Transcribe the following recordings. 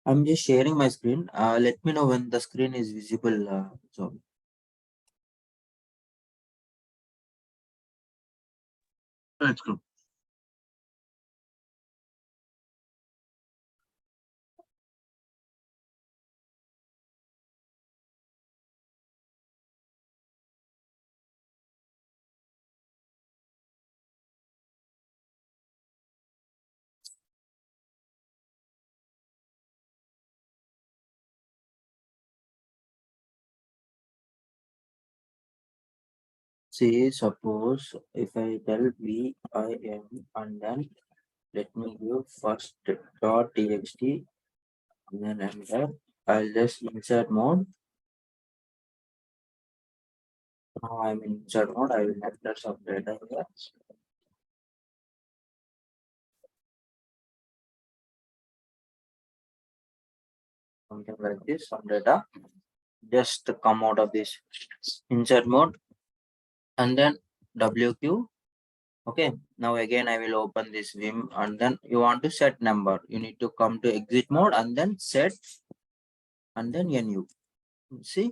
I'm just sharing my screen. Let me know when the screen is visible. So Let's go. see, suppose if I tell V I M and then let me give first dot txt and then enter. I'll just insert mode. Now I'm in insert mode. I will enter some data here. Something like this, some data. Just come out of this insert mode and then WQ. Okay, now again I will open this Vim and then you want to set number. You need to come to exit mode and then set and then NU. See,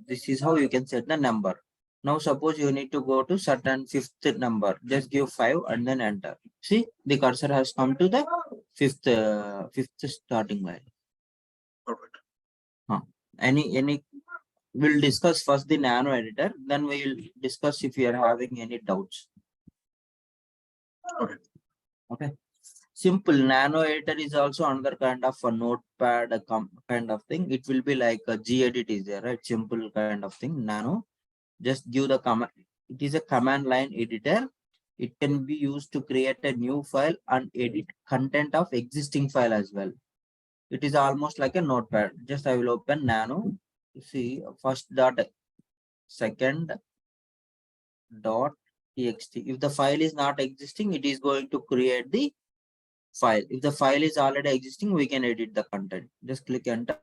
this is how you can set the number. Now suppose you need to go to certain fifth number. Just give 5 and then enter. See, the cursor has come to the fifth starting line. Perfect. Any we'll discuss first the nano editor, then we will discuss if you are having any doubts. Okay. Simple nano editor is also another kind of a notepad kind of thing. It will be like a gedit is there, right? Simple kind of thing. Nano, just give the command. It is a command line editor. It can be used to create a new file and edit content of existing file as well. It is almost like a notepad. Just I will open nano. See, first dot, second dot txt. If the file is not existing, it is going to create the file. If the file is already existing, we can edit the content. Just click enter.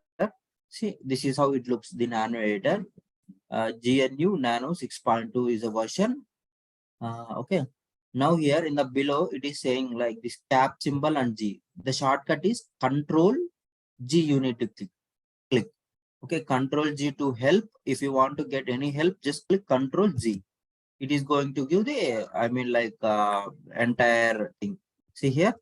See, this is how it looks, the nano editor. GNU Nano 6.2 is a version. Okay. Now here in the below, it is saying like this tab symbol and G. The shortcut is Control G. You need to click. Okay, Control G to help. If you want to get any help, just click Control G. It is going to give the, I mean, like entire thing. See here,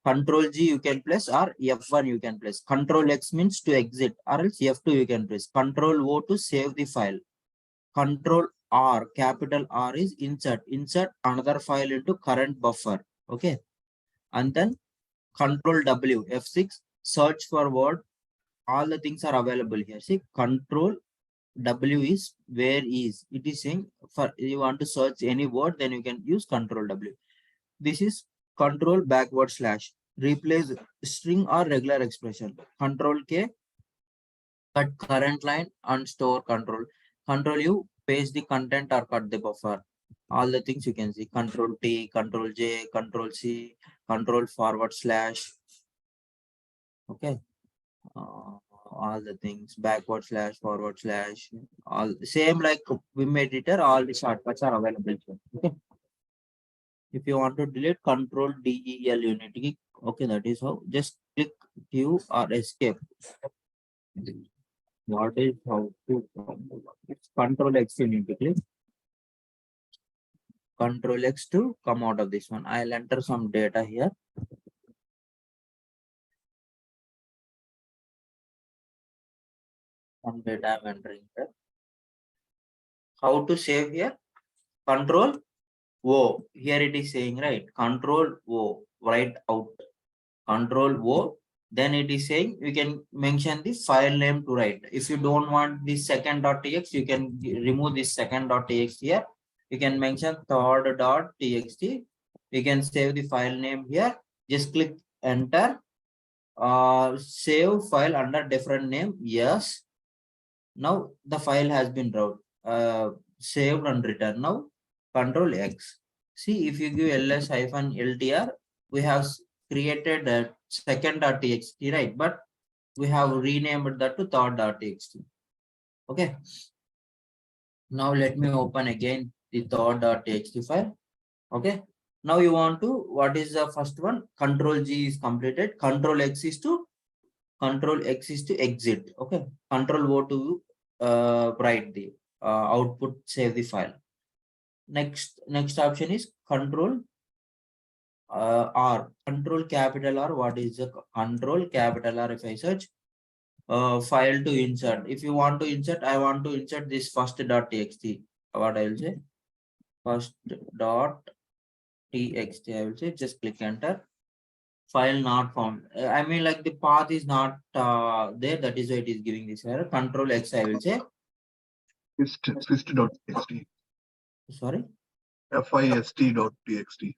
Control G you can press or F1 you can press. Control X means to exit or else F2 you can press. Control O to save the file. Control R, capital R is insert. Insert another file into current buffer. Okay. And then Control W, F6, search for word. All the things are available here. See, Control W is where is. It is saying for you want to search any word, then you can use Control W. This is Control backward slash. Replace string or regular expression. Control K, cut current line and store control. Control U, paste the content or cut the buffer. All the things you can see. Control T, Control J, Control C, Control forward slash. Okay. All the things, backward slash, forward slash, all same like Vim editor, all the shortcuts are available here. Okay. If you want to delete, Control DEL unit. Okay, that is how. Just click Q or escape. What is how to it's Control X you need to click. Control X to come out of this one. I'll enter some data here. Some data I'm entering here. How to save here? Control O. Here it is saying, right? Control O. Write out. Control O. Then it is saying you can mention the file name to write. If you don't want the second.txt, you can remove this second.txt here. You can mention third.txt. You can save the file name here. Just click enter. Save file under different name. Yes. Now the file has been saved and written. Now Control X. See, if you give ls-ltr, we have created a second.txt, right? But we have renamed that to third.txt. Okay. Now let me open again the third.txt file. Okay. Now you want to, what is the first one? Control G is completed. Control X is to Control X is to exit. Okay. Control O to write the output, save the file. Next option is Control R. Control capital R. What is the Control capital R? If I search file to insert. If you want to insert, I want to insert this first.txt. What I will say? First.txt. I will say just click enter. File not found. I mean, like the path is not there. That is why it is giving this error. Control X. I will say. Fist.txt. Sorry. Fist.txt.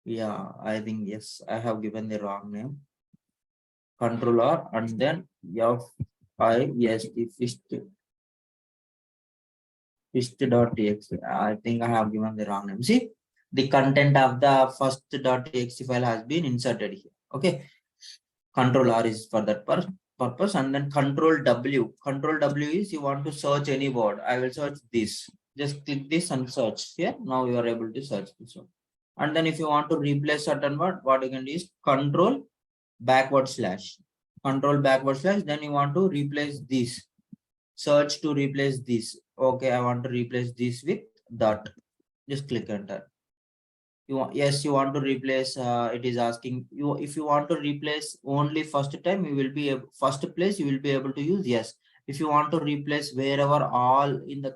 Yeah, I think yes. I have given the wrong name. Control R and then fist.txt. I think I have given the wrong name. See, the content of the first.txt file has been inserted here. Okay. Control R is for that purpose, and then Control W. Control W is you want to search any word. I will search this. Just click this and search here. Now you are able to search this one. And then if you want to replace certain word, what you can do is Control /. Control /. Then you want to replace this. Search to replace this. Okay, I want to replace this with that. Just click enter. You want, yes, you want to replace, it is asking you if you want to replace only first time, you will be first place, you will be able to use yes. If you want to replace wherever all in the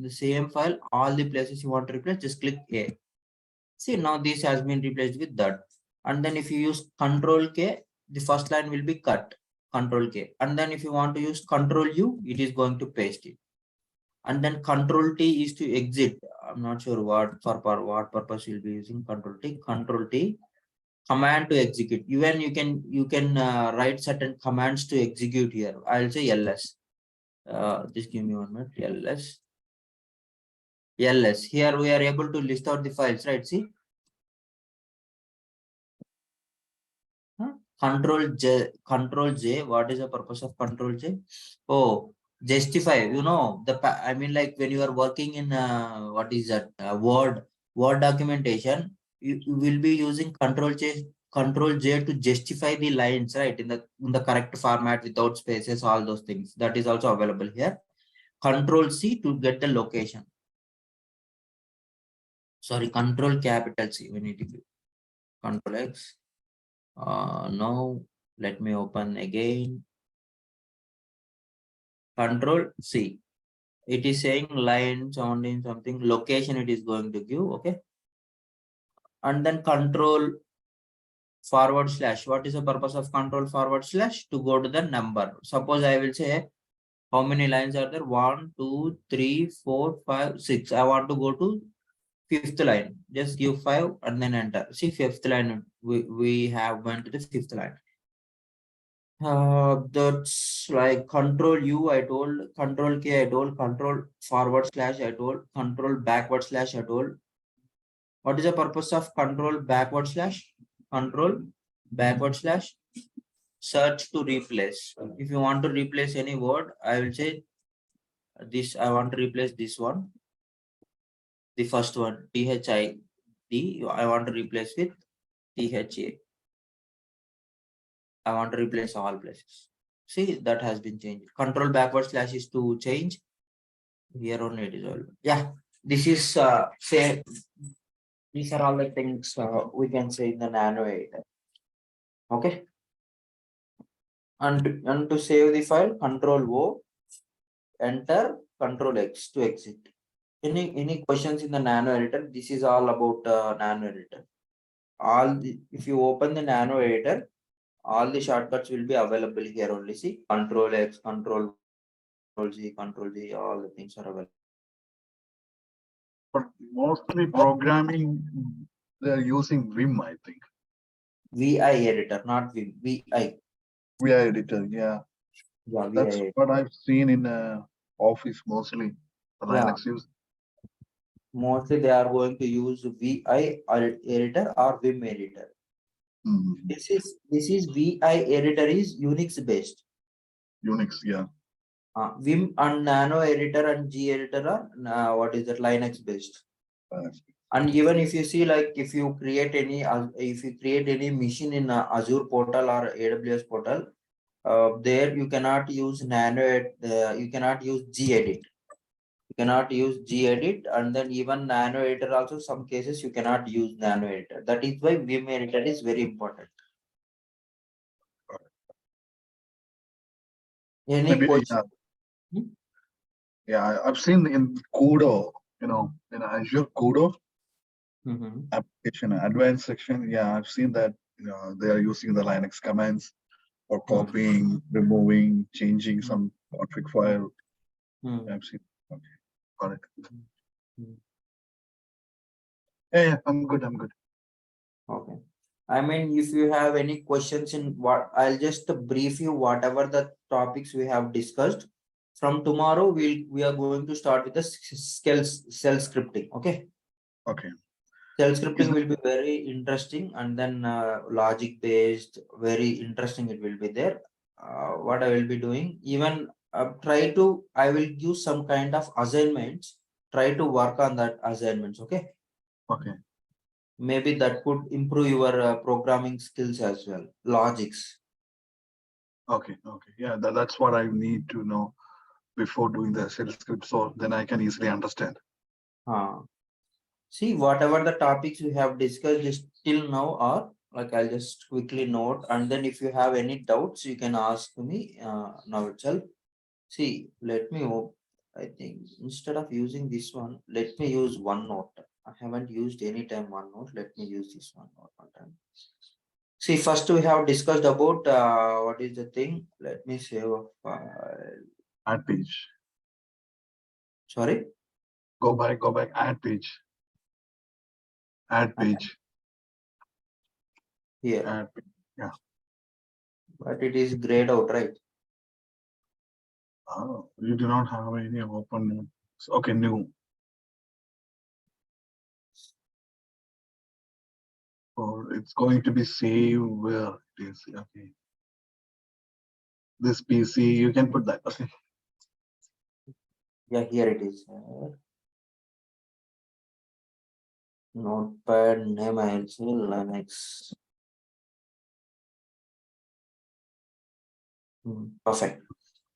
same file, all the places you want to replace, just click A. See, now this has been replaced with that. And then if you use Control K, the first line will be cut. Control K. And then if you want to use Control U, it is going to paste it. And then Control T is to exit. I'm not sure what for what purpose you'll be using Control T. Control T, command to execute. Even you can write certain commands to execute here. I'll say ls. Just give me 1 minute. ls. Here we are able to list out the files, right? See. Control J. What is the purpose of Control J? Oh, justify. You know I mean, like when you are working in what is that Word documentation, you will be using Control J to justify the lines, right, in the correct format without spaces, all those things. That is also available here. Control C to get the location. Sorry, Control capital C. We need to do Control X. Now let me open again. Control C. It is saying line sounding something location it is going to give. Okay. And then Control /. What is the purpose of Control /? To go to the number. Suppose I will say how many lines are there? 1, 2, 3, 4, 5, 6. I want to go to 5th line. Just give 5 and then enter. See, 5th line. We have went to the 5th line. That's like Control U, I told, Control K, I told, Control /, I told, Control /, I told. What is the purpose of Control /? Control /, search to replace. If you want to replace any word, I will say this. I want to replace this one, the first one, THID. I want to replace with THA. I want to replace all places. See, that has been changed. Control // is to change. Here only it is all. Yeah, this is say these are all the things we can say in the nano editor. Okay. And to save the file, Control O, enter, Control X to exit. Any questions in the nano editor? This is all about nano editor. If you open the nano editor, all the shortcuts will be available here only. See, Control X, Control Z, Control Z, all the things are available. But mostly programming, they're using Vim, I think. VI editor, not Vim. VI. VI editor, yeah. Yeah, that's VI. what I've seen in Office mostly. Linux use. Mostly they are going to use VI editor or Vim editor. This is VI editor is Unix based. Unix, yeah. Vim and Nano editor and G editor are what is that, Linux based. And even if you see, like if you create any machine in Azure portal or AWS portal, there you cannot use you cannot use gedit. You cannot use gedit, and then even nano editor also, some cases you cannot use nano editor. That is why vim editor is very important. Any Maybe, question? yeah, Hmm? yeah, I've seen in Kudo, in Azure Kudo Mhm. application advanced section. Yeah, I've seen that, they are using the Linux commands for Hmm. copying, removing, changing Hmm. some config file. Hmm. I've seen. Okay, got it. Hmm. Yeah, yeah, I'm good. I'm good. Okay. I mean, if you have any questions in what, I'll just brief you whatever the topics we have discussed. From tomorrow, we are going to start with the skills cell scripting. Okay. Okay. Shell Is scripting it will be very interesting, and then logic based, very interesting. It will be there. What I will be doing, even I will give some kind of assignments. Try to work on that assignments. Okay. okay? Maybe that could improve your programming skills as well. Logics. Okay. Okay. Yeah, that's what I need to know before doing the shell script, so then I can easily understand. Uh, See, whatever the topics we have discussed just till now, or like I'll just quickly note, and then if you have any doubts, you can ask me now itself. See, let me, I think instead of using this one, let me use OneNote. I haven't used any time OneNote. Let me use this OneNote one time. See, first we have discussed about what is the thing. Let me save a file. Add page. Sorry, Go back, add page. Add page. here, Add page. Yeah. but it is grayed out, right? Oh, you do not have any open. Okay, new. Or it's going to be saved where it is. Okay. This PC, you can put that. Okay. Yeah, here it is. Notepad name I'll say Linux. Perfect.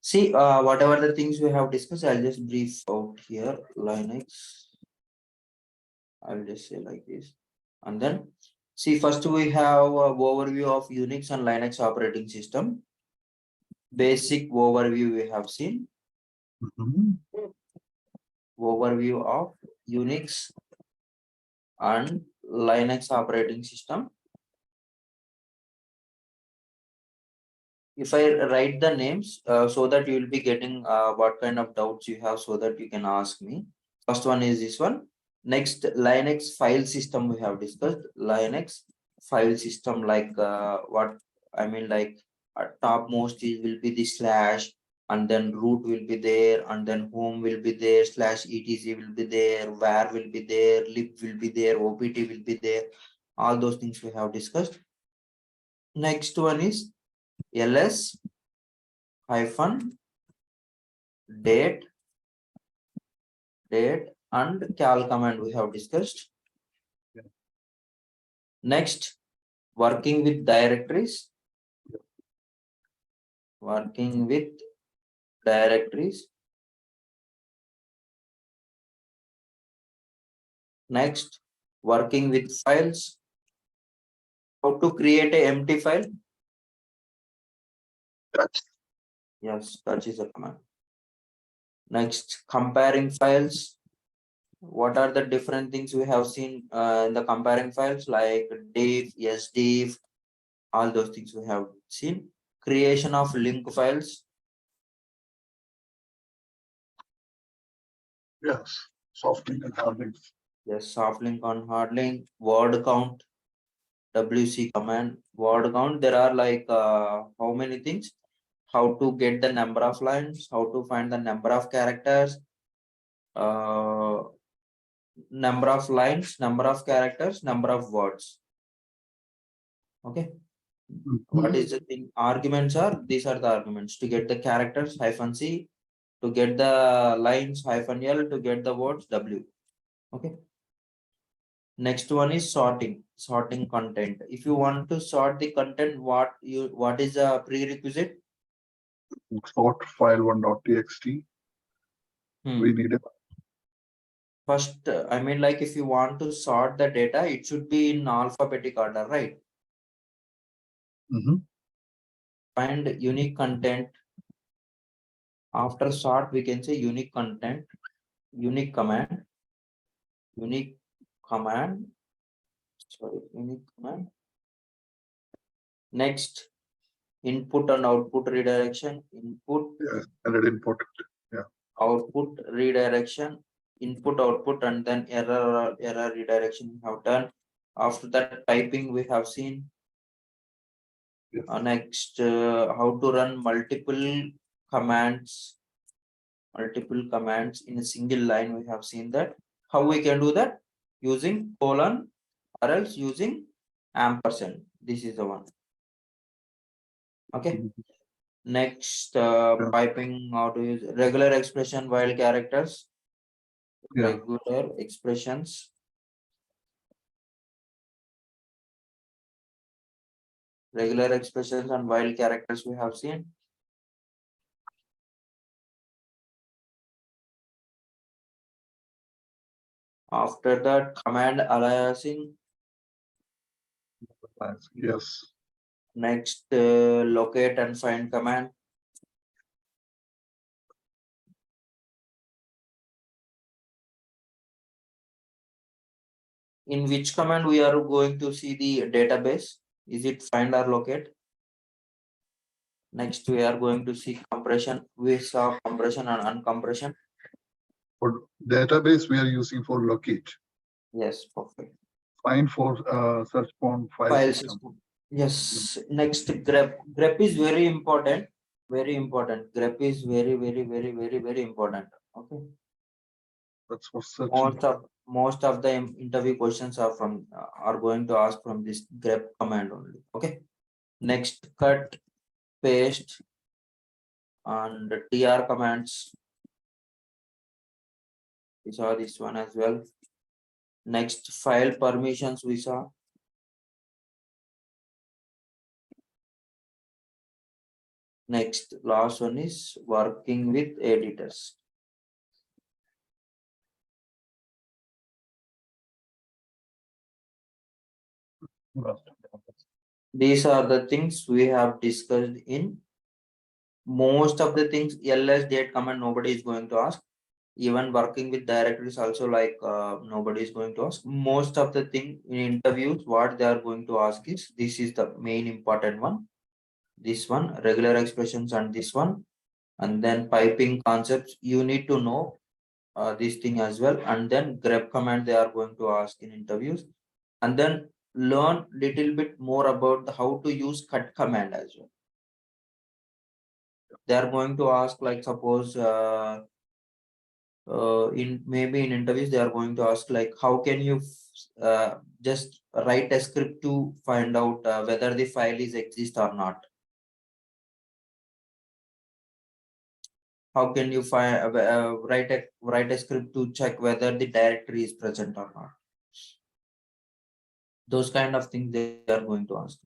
See, whatever the things we have discussed, I'll just brief out here. Linux. I'll just say like this. And then, see, first we have a overview of Unix and Linux operating system. Basic overview we have seen. Mhm. Overview of Unix and Linux operating system. If I write the names so that you will be getting what kind of doubts you have, so that you can ask me. First one is this one. Next, Linux file system we have discussed. Linux file system, like what I mean, like topmost is will be the slash, and then root will be there, and then home will be there, slash etc will be there, var will be there, lib will be there, opt will be there. All those things we have discussed. Next one is ls hyphen date and cal command we have discussed. Yeah. Next, working with directories. Working with directories. Next, working with files. How to create a empty file. That's Yes, that is a command. Next, comparing files. What are the different things we have seen in the comparing files, like diff, sdiff, all those things we have seen. Creation of link files. yes. Soft link and hard link. Yes, soft link on hard link. Word count. WC command. Word count. There are like how many things? How to get the number of lines, how to find the number of characters, uh, number of lines, number of characters, number of words. Okay. What Mhm. is the thing? Arguments are, these are the arguments to get the characters hyphen C, to get the lines hyphen L, to get the words W. Okay. Next one is sorting content. If you want to sort the content, what is the prerequisite? sort file one.txt. We need it. First, I mean, like if you want to sort the data, it should be in alphabetic order, right? Find unique content. After sort, we can say unique content, unique command, unique command. Sorry, unique command. Next, input and output redirection. Input. Yes, and it imported. Yeah. Output redirection, input output, and then error redirection we have done. After that, typing we have seen. Yes. Next, how to run multiple commands in a single line. We have seen that. How we can do that? Using colon or else using ampersand. This is the one. Okay. Next, piping, how to use regular expression while characters. Yeah. Regular expressions. Regular expressions and while characters we have seen. After that, command aliasing. Yes. Next, locate and find command. In which command we are going to see the database? Is it find or locate? Next, we are going to see compression. We saw compression and uncompression. For database, we are using for locate. Yes, perfect. Find for search on file system. Yes. Next, grep. Grep is very important. Very important. Grep is very important. Okay. That's for searching. Most of the interview questions are from are going to ask from this grep command only. Okay. Next, cut, paste, and tr commands. We saw this one as well. Next, file permissions we saw. Next, last one is working with editors. These are the things we have discussed in most of the things. ls date command nobody is going to ask. Even working with directories also, like nobody is going to ask. Most of the thing in interviews what they are going to ask is this is the main important one. This one, regular expressions, and this one, and then piping concepts you need to know this thing as well. And then grep command they are going to ask in interviews, and then learn little bit more about how to use cut command as well. They are going to ask, like suppose in maybe in interviews they are going to ask like how can you just write a script to find out whether the file is exist or not. How can you find write a script to check whether the directory is present or not. Those kind of things they are going to ask.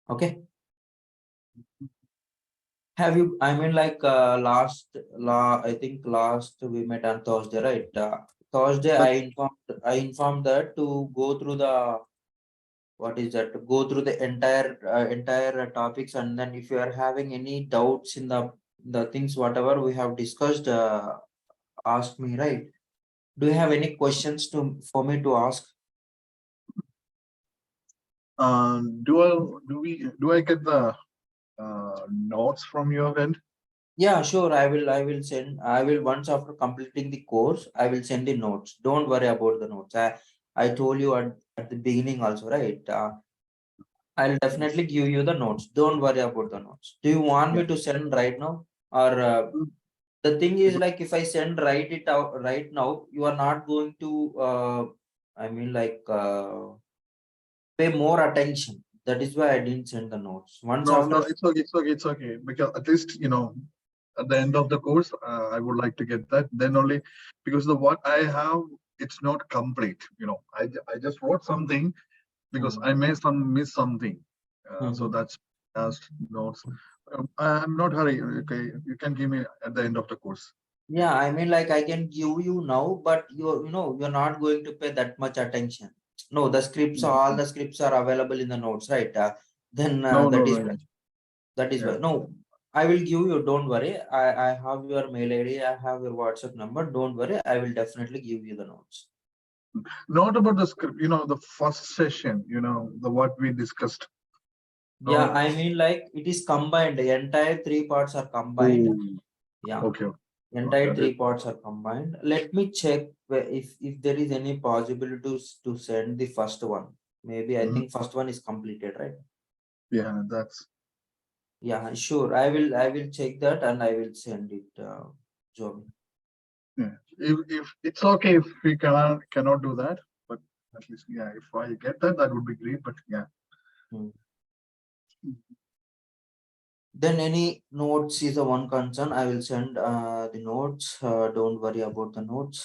Okay. Have you, I mean, like I think last we met on Thursday, right? Thursday I informed that to go through the what is that? Go through the entire topics, and then if you are having any doubts in the things whatever we have discussed, ask me, right? Do you have any questions for me to ask? Do I get the notes from your end? Yeah, sure. I will send. I will, once after completing the course, I will send the notes. Don't worry about the notes. I told you at the beginning also, right? I'll definitely give you the notes. Don't worry about the notes. Do you want me to send right now? Or the thing is, like if I send write it out right now, you are not going to I mean like pay more attention. That is why I didn't send the notes. Once No, after, no, it's okay. Because at least, at the end of the course, I would like to get that. Then only, because the what I have, it's not complete. I just wrote something because I may miss something. So that's as notes. I'm not hurry. Okay, you can give me at the end of the course. Yeah, I mean, like I can give you now, but you're not going to pay that much attention. No, the scripts, all the scripts are available in the notes, right? Then No, no, that no. is why. That is Yeah. why. No, I will give you. Don't worry. I have your mail ID. I have your WhatsApp number. Don't worry. I will definitely give you the notes. Not about the script. The first session. The what we discussed. Yeah, No. I mean, like it is combined. The entire three parts are combined. Oh, Yeah. okay. Entire That is. three parts are combined. Let me check if there is any possibility to send the first one. Maybe I Mhm. think first one is completed, right? Yeah, that's. Yeah, sure. I will check that and I will send it, Joby. Yeah. If it's okay if we cannot do that, but at least if I get that, that would be great. But yeah. Hmm. Then any notes is the one concern. I will send the notes. Don't worry about the notes.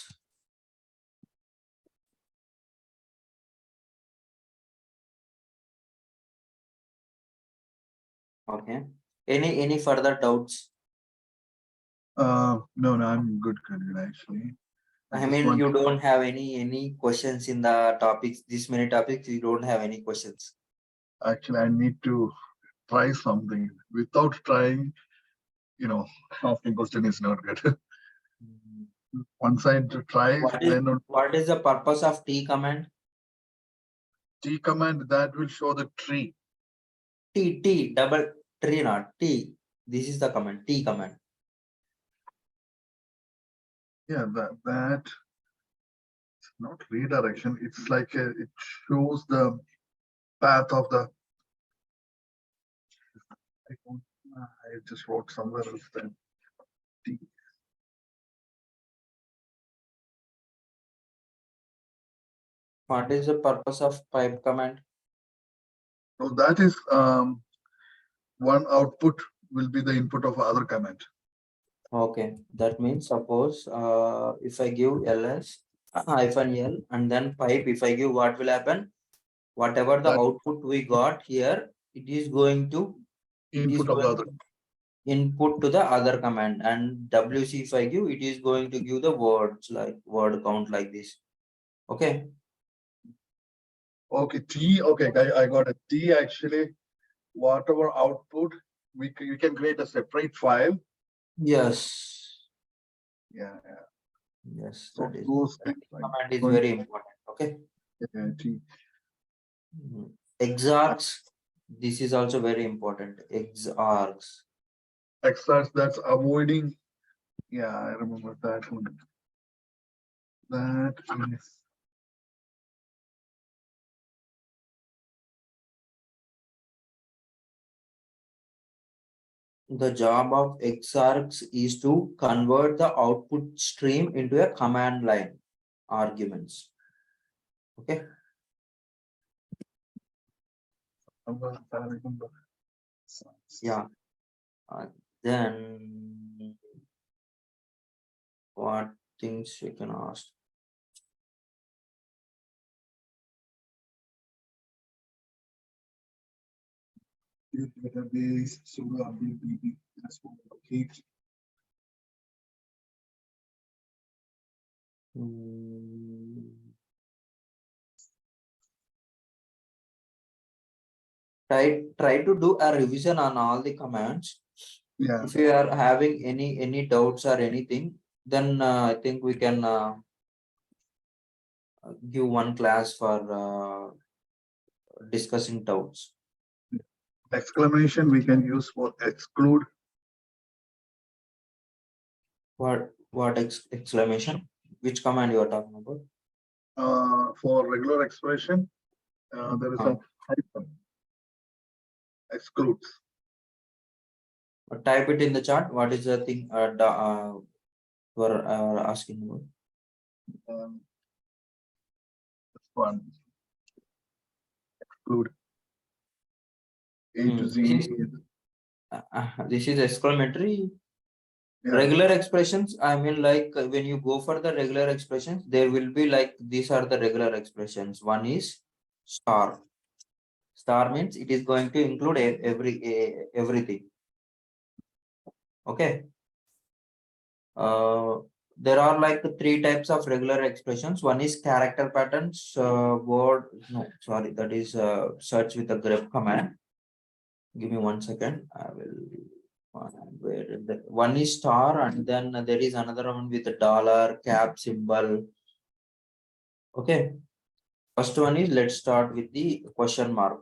Okay. Any further doubts? No, no, I'm good actually. I I just mean, want. you don't have any questions in the topics, this many topics, you don't have any questions. Actually, I need to try something. Without trying, asking question is not good. Mm. Once I try, What is then on what is the purpose of T command? T command that will show the tree. T double tree not T. This is the command T command. Yeah, that not redirection. It's like it shows the path of the. I, don't- I just wrote somewhere else that T. What is the purpose of pipe command? So that is one output will be the input of other command. Okay, that means suppose if I give ls hyphen l and then pipe, if I give, what will happen? Whatever the That output we got here, it is input of the going other. to input to the other command, and wc if I give, it is going to give the words like word count like this. Okay. Okay, T. Okay, I got a T actually. Whatever output we can create a separate file. Yes. Yeah. Yes, So that is those that things like command is going very important. Okay. T. Exarchs. This is also very important. Exarchs. Exercise that's avoiding. Yeah, I remember that one. That is. The job of exarchs is to convert the output stream into a command line arguments. Okay. I remember. Yeah. Uh, then what things we can ask? Database, so update, that's what we keep. Hmm. Try to do a revision on all the commands. Yeah. If you are having any doubts or anything, then I think we can give one class for discussing doubts. Exclamation we can use for exclude. What exclamation? Which command you are talking about? For regular expression, there is Uh, a hyphen. Excludes. Type it in the chat. What is the thing we're asking about? Um, one exclude A to This Z. is this is exclamatory. Yeah. Regular expressions, I mean, like when you go for the regular expressions, there will be like these are the regular expressions. One is star. Star means it is going to include everything. Okay. There are like three types of regular expressions. One is character patterns, word, no, sorry, that is search with the grep command. Give me 1 second. I will find where the one is star, and then there is another one with a dollar cap symbol. Okay. First one is, let's start with the question mark.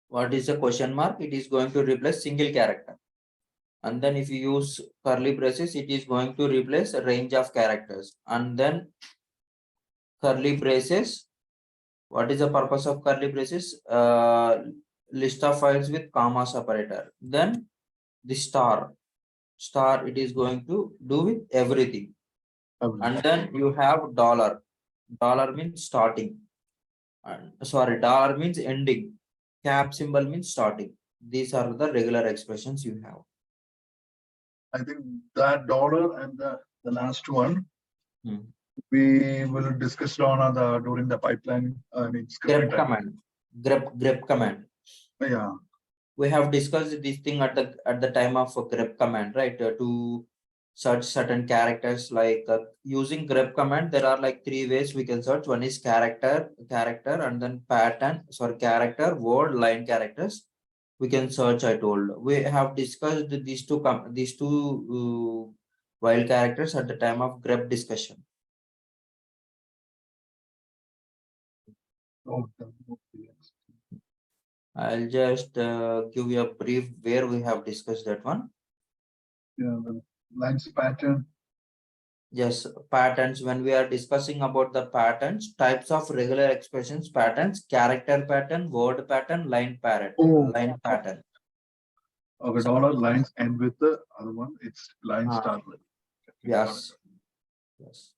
What is a question mark? It is going to replace single character. And then if you use curly braces, it is going to replace a range of characters. And then curly braces, what is the purpose of curly braces? List of files with comma separator. Then the star, it is going to do with everything. And then you have dollar. Dollar means starting. And sorry, dollar means ending. Cap symbol means starting. These are the regular expressions you have. I think that dollar and the last one Hmm. we will discuss on the during the pipeline. I mean, Grep scripting time. command. Grep command. Yeah. We have discussed this thing at the time of grep command, right? To search certain characters, like using grep command, there are like three ways we can search. One is character, and then pattern, sorry, character, word, line characters. We can search. I told we have discussed these two wild characters at the time of grep discussion. Oh, okay. I'll just give you a brief where we have discussed that one. Yeah, the lines pattern. Yes, patterns. When we are discussing about the patterns, types of regular expressions, patterns, character pattern, word pattern, Oh, line pattern. okay. Dollar Suppose, lines end with the other one. It's line uh, start with. Okay, got it. yes, yes.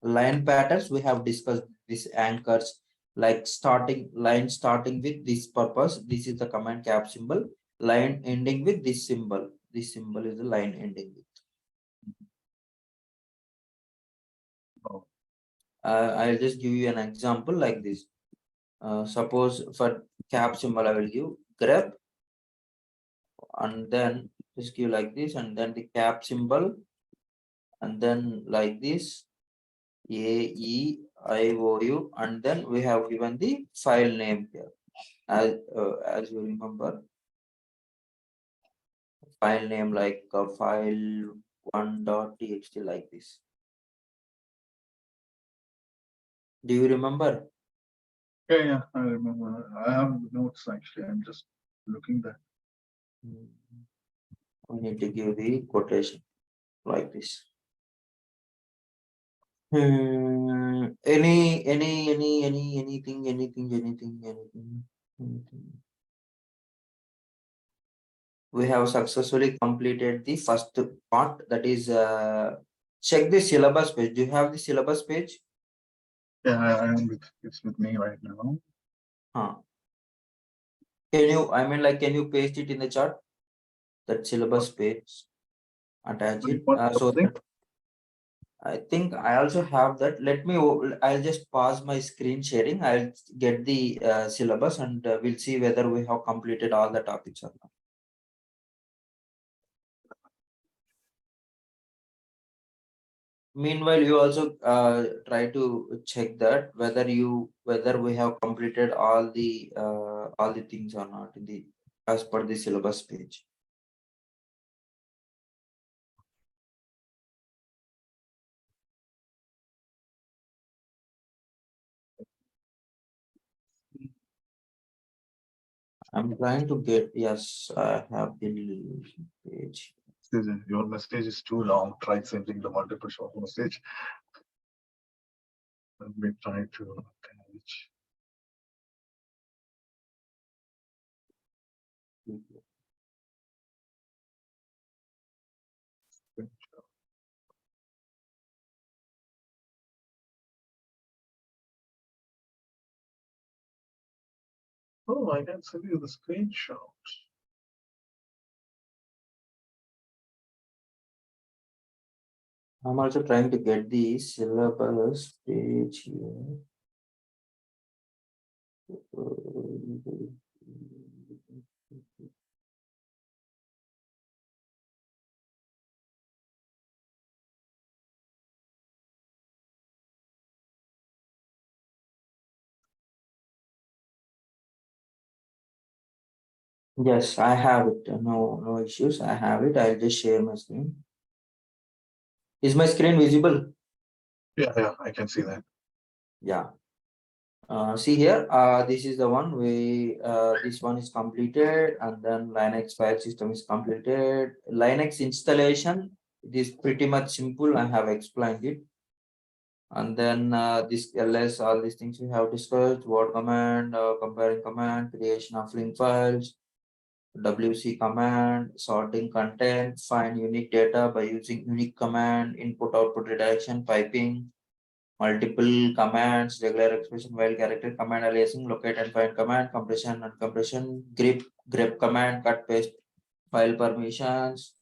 Line patterns, we have discussed these anchors, like line starting with this purpose. This is the command cap symbol. Line ending with this symbol. This symbol is the line ending with. Oh, I'll just give you an example like this. Suppose for cap symbol, I will give grep, and then just give like this, and then the cap symbol, and then like this, AEIOU, and then we have given the file name here. As you remember, file name like file1.txt like this. Do you remember? yeah, yeah. I remember. I have notes actually. I'm just looking that. Hmm. We need to give the quotation like this. Anything. We have successfully completed the first part, that is check the syllabus page. Do you have the syllabus page? Yeah, I am with. It's with me right now. Huh. Can you, I mean, like, can you paste it in the chart? That syllabus page, attach it. So What thing? that I think I also have that. I'll just pause my screen sharing. I'll get the syllabus, and we'll see whether we have completed all the topics or not. Meanwhile, you also try to check that whether we have completed all the things or not in the as per the syllabus page. I'm trying to get, yes, I have the page. Your message is too long. Try sending the multiple short message. Let me try to attach. Oh, I can send you the screenshot. I'm also trying to get the syllabus page here. Yes, I have it. No issues. I have it. I'll just share my screen. Is my screen visible? Yeah, I can see that. Yeah. See here, this is the one this one is completed, and then Linux file system is completed. Linux installation, it is pretty much simple. I have explained it. And then this ls, all these things we have discussed: word command, comparing command, creation of link files, wc command, sorting content, find unique data by using unique command, input output redirection, piping, multiple commands, regular expression, while character command, aliasing, locate and find command, compression and compression, grep command, cut paste, file permissions,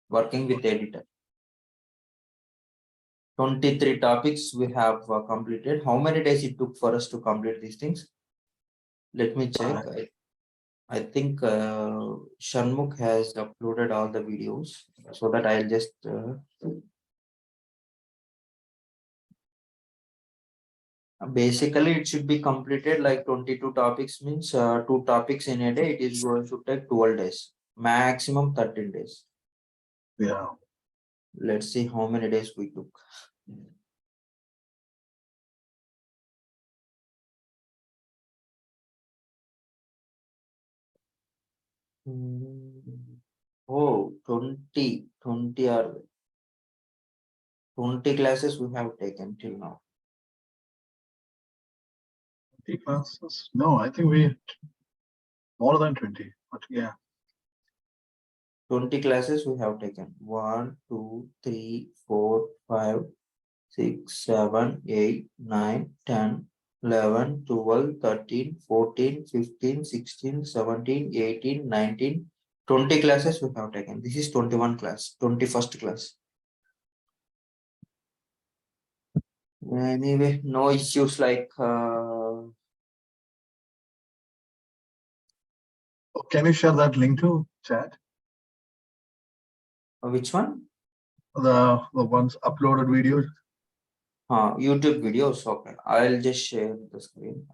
working with editor. 23 topics we have completed. How many days it took for us to complete these things? Let me check. I think Shanmukh has uploaded all the videos, so that I'll just basically it should be completed like 22 topics, means 2 topics in a day. It is going to take 12 days, maximum 13 days. Yeah. Let's see how many days we took. Oh, 20 or 20 classes we have taken till now. 20 classes? No, I think we more than 20. But yeah. 20 classes we have taken. 1, 2, 3, 4, 5, 6, 7, 8, 9, 10, 11, 12, 13, 14, 15, 16, 17, 18, 19, 20 classes we have taken. This is 21 class, 21st class. Anyway, no issues like Can you share that link to chat? which one? The ones uploaded videos. YouTube videos. Okay, I'll just share the screen.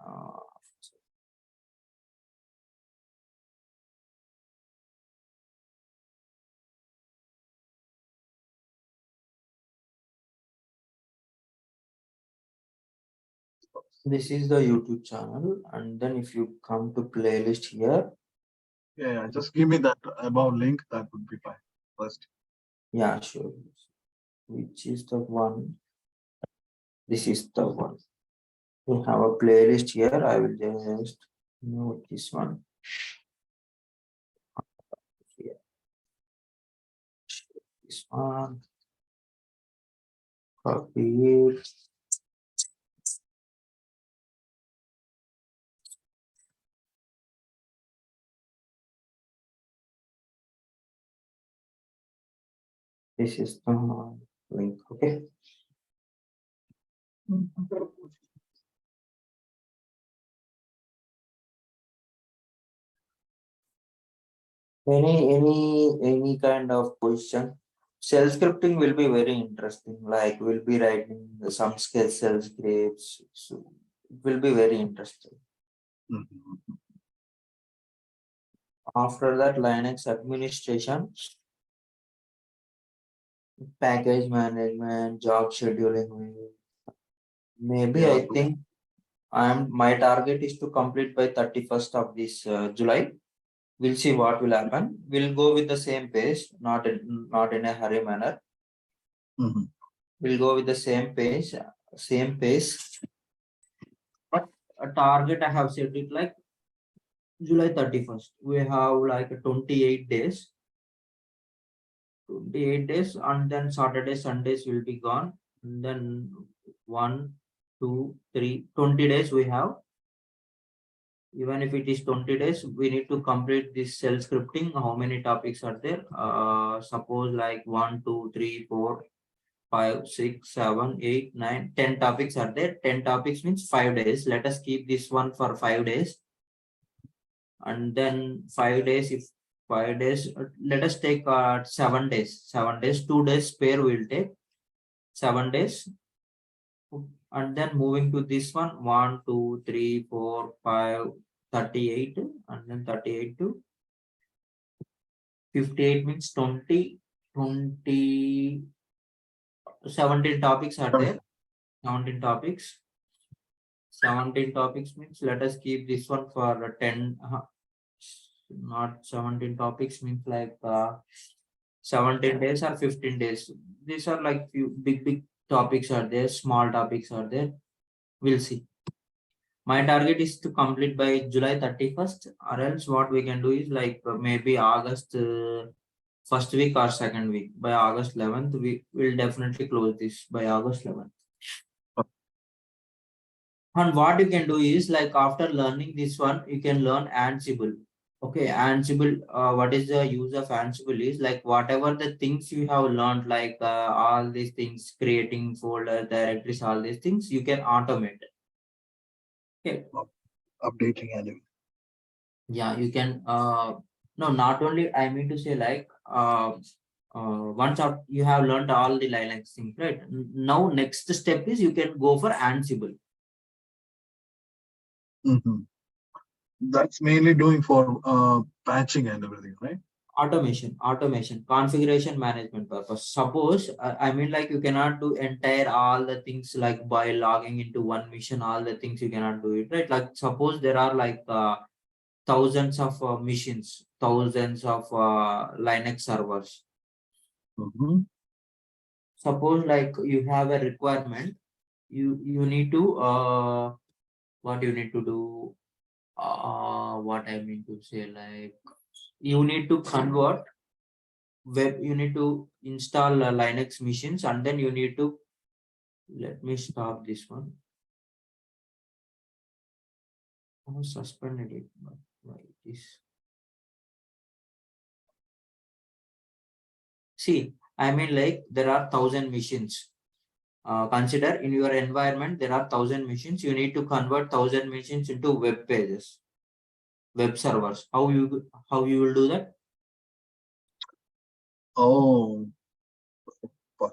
This is the YouTube channel, and then if you come to playlist here, Yeah, just give me that about link. That would be fine. First. yeah, sure. Which is the one? This is the one. We have a playlist here. I will just note this one here. This one, copy it. This is the link. Okay. Any kind of question? Shell scripting will be very interesting. Like we'll be writing some shell scripts. So it will be very interesting. Mhm. After that, Linux administration, package management, job scheduling. Maybe Yeah. I think my target is to complete by 31st of this July. We'll see what will happen. We'll go with the same pace, not in a hurry manner. Mhm. We'll go with the same pace. But a target I have set it like July 31st. We have like 28 days. 28 days, and then Saturday, Sundays will be gone. And then 1, 2, 3, 20 days we have. Even if it is 20 days, we need to complete this shell scripting. How many topics are there? Suppose like 1, 2, 3, 4, 5, 6, 7, 8, 9, 10 topics are there. 10 topics means 5 days. Let us keep this one for 5 days. And then 5 days, if 5 days, let us take 7 days. 7 days, 2 days spare we'll take. 7 days. And then moving to this one, 1, 2, 3, 4, 5, 38 and then 38 to 58 means 20, 17 topics are there. 17 topics. 17 topics means let us keep this one for 10. Not 17 topics means like 17 days or 15 days. These are like few big topics are there, small topics are there. We'll see. My target is to complete by July 31st, or else what we can do is like maybe August first week or second week. By August 11th, we will definitely close this by August 11th. And what you can do is like after learning this one, you can learn Ansible. Okay, Ansible, what is the use of Ansible is like whatever the things you have learned, like all these things, creating folder, directories, all these things, you can automate. Okay. Updating and Yeah, you can, no, not only, I mean to say like, once you have learned all the Linux things, right? Now, next step is you can go for Ansible. That's mainly doing for patching and everything, right? Automation, configuration management purpose. Suppose, I mean, like you cannot do entire all the things like by logging into one mission, all the things you cannot do it, right? Like suppose there are like thousands of machines, thousands of Linux servers. Suppose like you have a requirement, you need to what you need to do, what I mean to say, like you need to convert you need to install Linux machines, and then you need to, let me stop this one. I suspended it, but why it is. See, I mean like there are 1,000 machines. Consider in your environment there are 1,000 machines. You need to convert 1,000 machines into web pages, web servers. How you will do that? Oh,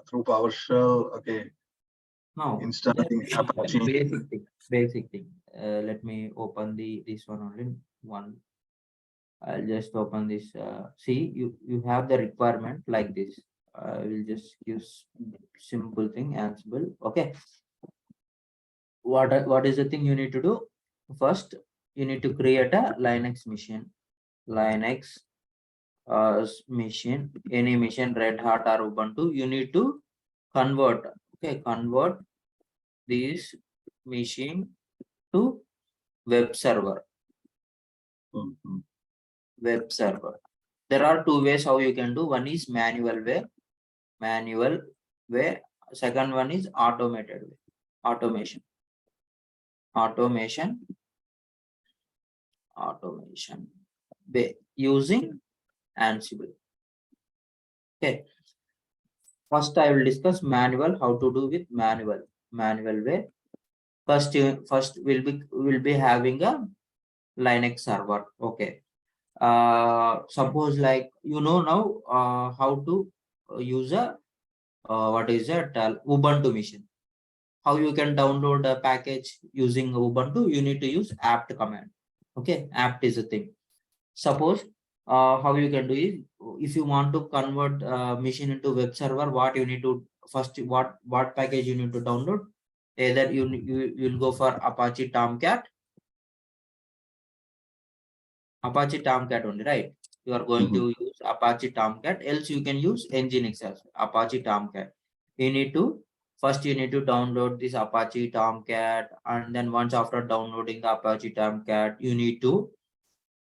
through PowerShell. Okay. No, Installing Apache. basic thing. Let me open this one only one. I'll just open this. See, you have the requirement like this. I will just use simple thing Ansible. Okay. What is the thing you need to do? First, you need to create a Linux machine. Linux machine, any machine, Red Hat or Ubuntu. You need to convert. Okay, convert this machine to web server. Web server. There are two ways how you can do. One is manual way. Second one is automated way. Automation way using Ansible. Okay. First, I will discuss manual, how to do with manual way. First will be having a Linux server. Okay. Suppose like now how to use a what is that Ubuntu machine. How you can download a package using Ubuntu? You need to use apt command. Okay, apt is a thing. Suppose how you can do is, if you want to convert machine into web server, what you need to first, what package you need to download? Either you'll go for Apache Tomcat only, right? You are going to use Apache Tomcat, else you can use Nginx as Apache Tomcat. You need to download this Apache Tomcat, and then once after downloading the Apache Tomcat, you need to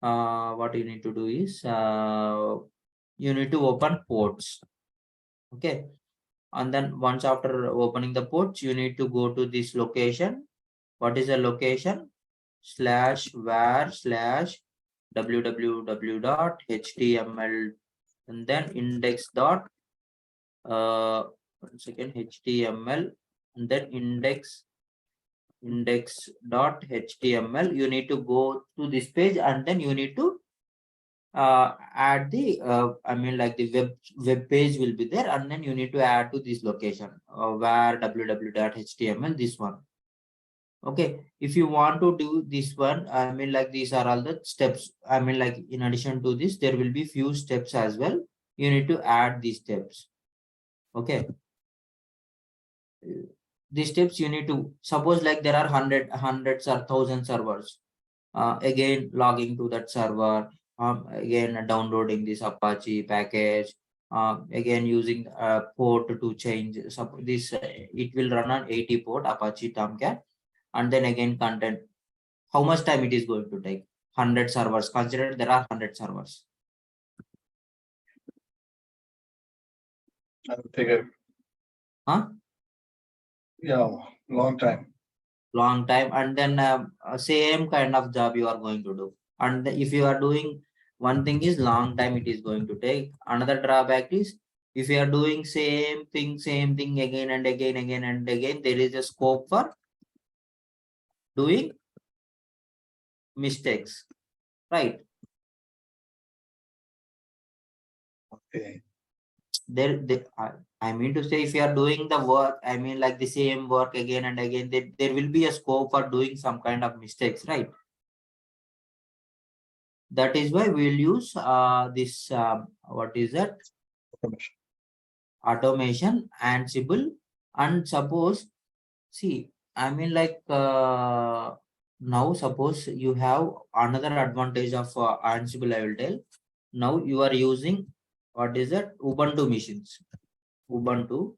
what you need to do is you need to open ports. Okay, and then once after opening the ports, you need to go to this location. What is the location? /www.html, and then index dot one second, html, and then index.html. You need to go to this page, and then you need to add the I mean like the web page will be there, and then you need to add to this location where www.html, this one. Okay, if you want to do this one, I mean, like these are all the steps. I mean, like in addition to this, there will be few steps as well. You need to add these steps. Okay, these steps you need to suppose like there are hundreds or thousand servers. Again, logging to that server. Again, downloading this Apache package. Again, using a port to change this. It will run on 80 port Apache Tomcat, and then again content. How much time it is going to take? 100 servers. Consider there are 100 servers. I would take a long time. Long time, and then same kind of job you are going to do. And if you are doing one thing is long time it is going to take. Another drawback is if you are doing same thing again and again, there is a scope for doing mistakes, right? Okay. I mean to say, if you are doing the work, I mean like the same work again and again, there will be a scope for doing some kind of mistakes, right? That is why we'll use this what is that, automation, Ansible. And suppose, see, I mean like now suppose you have another advantage of Ansible, I will tell. Now you are using, what is that, Ubuntu machines. Ubuntu,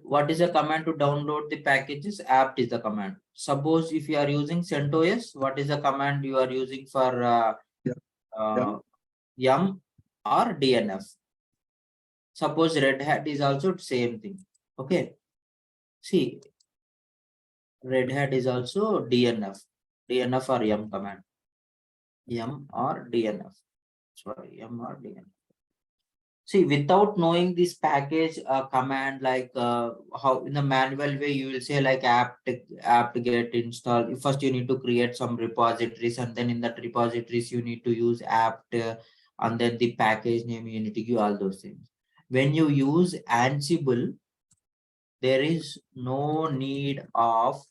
what is the command to download the packages? Apt is the command. Suppose if you are using CentOS, what is the command you are using for yum or DNF? Suppose Red Hat is also same thing. Okay, see, Red Hat is also DNF or yum command. Yum or DNF. Sorry, yum or DNF. See, without knowing this package command, like how in the manual way, you will say like apt get installed. First, you need to create some repositories, and then in that repositories, you need to use apt, and then the package name, you need to give all those things. When you use Ansible, there is no need of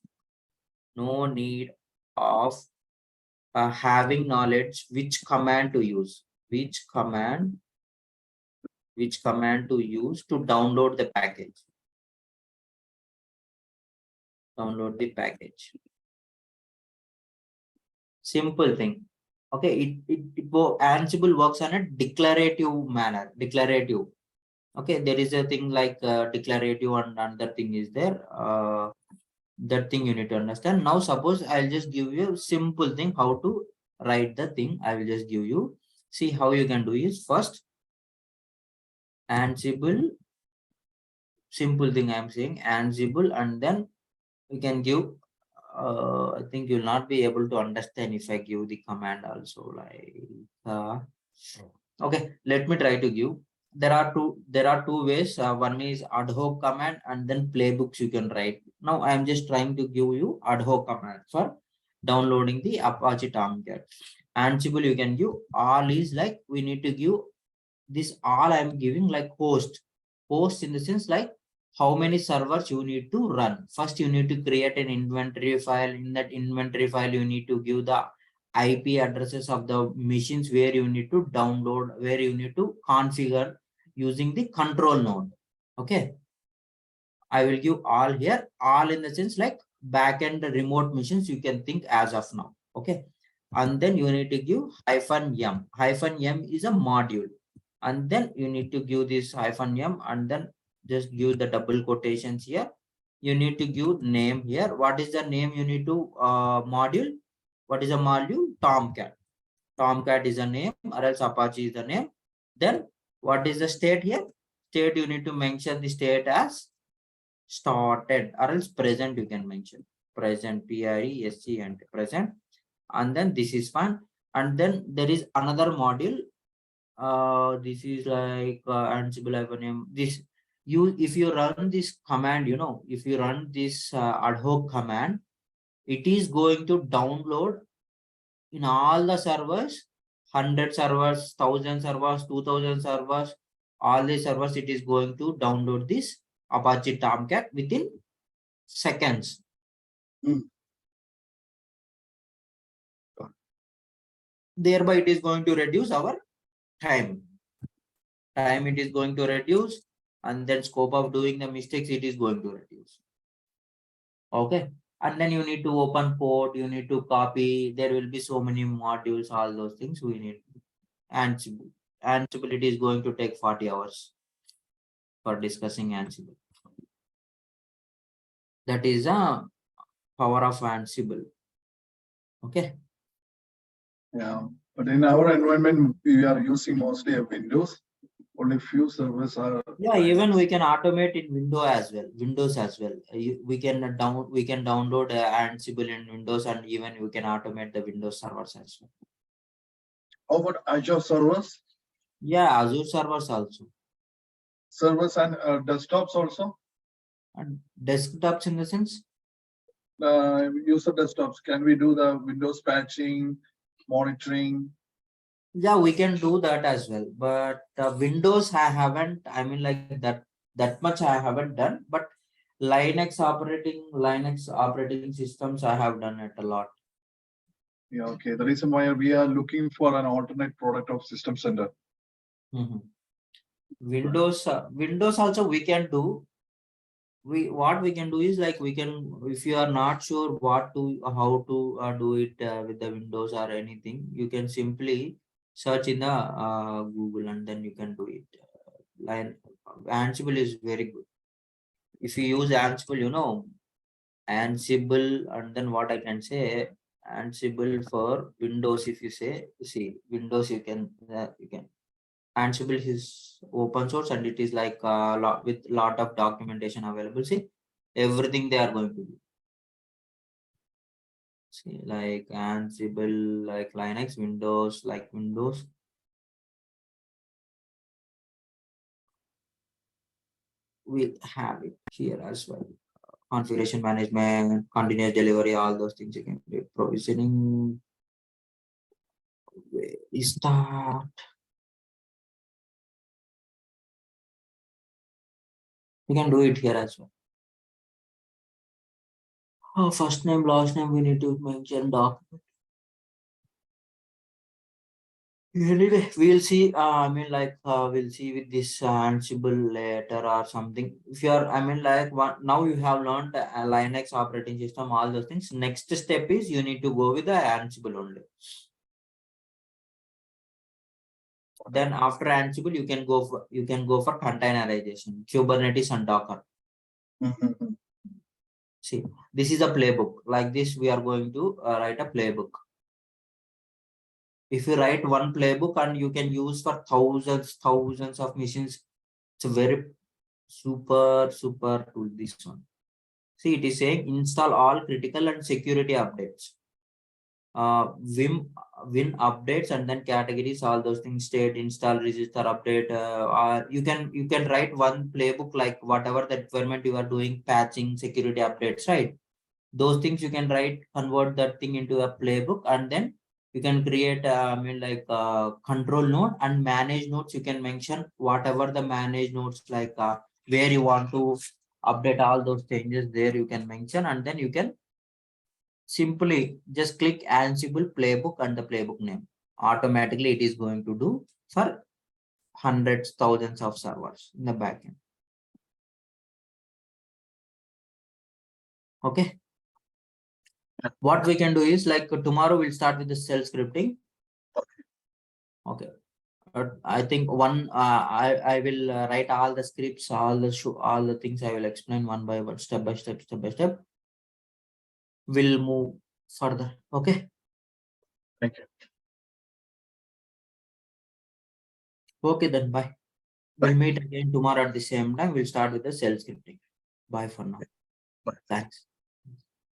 having knowledge which command to use, which command to use to download the package. Download the package. Simple thing. Okay, Ansible works on a declarative manner. Declarative. Okay, there is a thing like declarative, and another thing is there. That thing you need to understand. Now, suppose I'll just give you a simple thing how to write the thing. I will just give you. See how you can do is first Ansible. Simple thing I'm saying Ansible, and then you can give. I think you'll not be able to understand if I give the command also, like okay, let me try to give. There are two ways. One is ad hoc command, and then playbooks you can write. Now I am just trying to give you ad hoc command for downloading the Apache Tomcat. Ansible you can give. All is like we need to give this, all I'm giving like host in the sense like how many servers you need to run. First, you need to create an inventory file. In that inventory file, you need to give the IP addresses of the machines where you need to download, where you need to configure using the control node. Okay. I will give all here, all in the sense like backend remote machines you can think as of now. Okay. And then you need to give -m. -m is a module. And then you need to give this -m, and then just give the double quotations here. You need to give name here. What is the name you need to module? What is a module? Tomcat. Tomcat is a name, or else Apache is the name. Then what is the state here? State you need to mention the state as started, or else present you can mention. Present, PREST and present. And then this is fine. And then there is another module. This is like Ansible name. This if you run this command, if you run this ad hoc command, it is going to download in all the servers, 100 servers, 1000 servers, 2000 servers, all the servers. It is going to download this Apache Tomcat within seconds. Mm. Thereby it is going to reduce our time it is going to reduce, and then scope of doing the mistakes it is going to reduce. Okay, and then you need to open code, you need to copy, there will be so many modules, all those things we need. Ansible. Ansible, it is going to take 40 hours for discussing Ansible. That is a power of Ansible. Okay. Yeah, but in our environment, we are using mostly a Windows. Only few servers are. Yeah, even we can automate in Windows as well. We can download Ansible in Windows, and even we can automate the Windows servers as well. How about Azure servers? Yeah, Azure servers also. Servers and desktops also? And desktops in the sense? User desktops. Can we do the Windows patching, monitoring? Yeah, we can do that as well. But Windows, I haven't, I mean, like that much I haven't done. But Linux operating systems, I have done it a lot. Yeah, okay. The reason why we are looking for an alternate product of System Center. Windows also we can do. What we can do is like we can, if you are not sure how to do it with the Windows or anything, you can simply search in the Google, and then you can do it. Ansible is very good. If you use Ansible, Ansible, and then what I can say, Ansible for Windows. If you say, see Windows, you can Ansible is open source, and it is like a lot with lot of documentation available. See, everything they are going to do. See, like Ansible, like Linux, Windows, like Windows. We'll have it here as well. Configuration management, continuous delivery, all those things you can do. Provisioning. Start. You can do it here as well. First name, last name, we need to mention document. Anyway, we'll see. We'll see with this Ansible later or something. If you are, now you have learned Linux operating system, all those things. Next step is you need to go with the Ansible only. Then after Ansible, you can go for containerization, Kubernetes and Docker. See, this is a playbook. Like this, we are going to write a playbook. If you write one playbook and you can use for thousands of machines, it's a very super tool, this one. See, it is saying install all critical and security updates. Win updates, and then categories, all those things, state, install, register, update, or you can write one playbook, like whatever the requirement you are doing, patching, security updates, right? Those things you can write, convert that thing into a playbook, and then you can create control node and manage nodes. You can mention whatever the manage nodes, like where you want to update all those changes, there you can mention, and then you can simply just click Ansible playbook and the playbook name. Automatically it is going to do for hundreds, thousands of servers in the backend. Okay. What we can do is, like, tomorrow we'll start with the shell scripting. Okay. I think I will write all the scripts, all the things I will explain one by one, step by step. We'll move further. Okay. Thank you. Okay, then bye. We'll meet again tomorrow at the same time. We'll start with the shell scripting. Bye for now. Bye. Thanks.